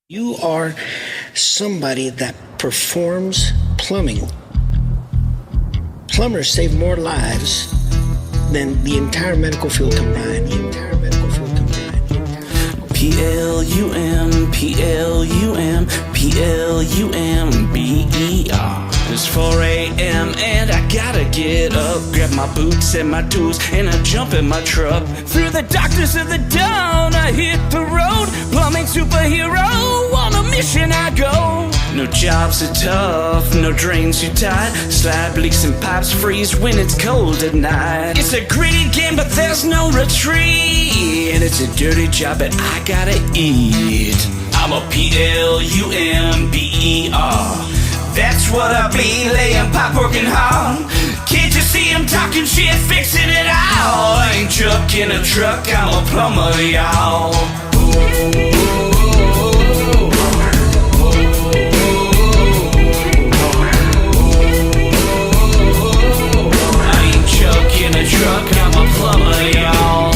You are somebody that performs plumbing. Plumbers save more lives than the entire medical field combined. Plum, Plum, Plumber. It's 4 a.m. and I gotta get up, grab my boots and my tools, and I jump in my truck. Through the darkness of the dawn, I hit the road. Plumbing superhero, on a mission I go. No jobs are tough, no drains too tight. Slab leaks and pipes freeze when it's cold at night. It's a gritty game, but there's no retreat. And it's a dirty job, but I gotta eat. I'm a Plumber. That's what I be, laying pipe, working hard. Can't you see I'm talking shit, fixing it all? I ain't Chuck in a truck, I'm a plumber, y'all. I ain't Chuck in a truck, I'm a plumber, y'all.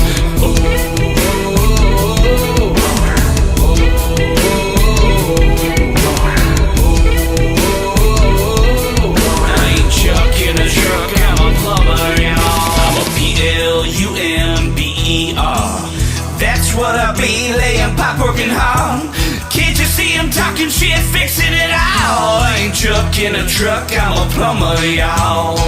That's what I be, laying pipe, working hard. Can't you see I'm talking shit, fixing it all? I ain't Chuck in a truck, I'm a plumber, y'all.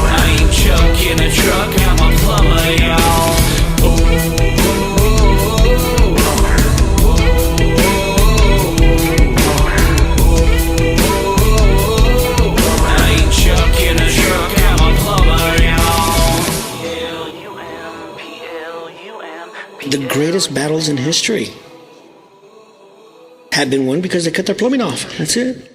I ain't Chuck in a truck, I'm a plumber, y'all. The greatest battles in history have been won because they cut their plumbing off. That's it.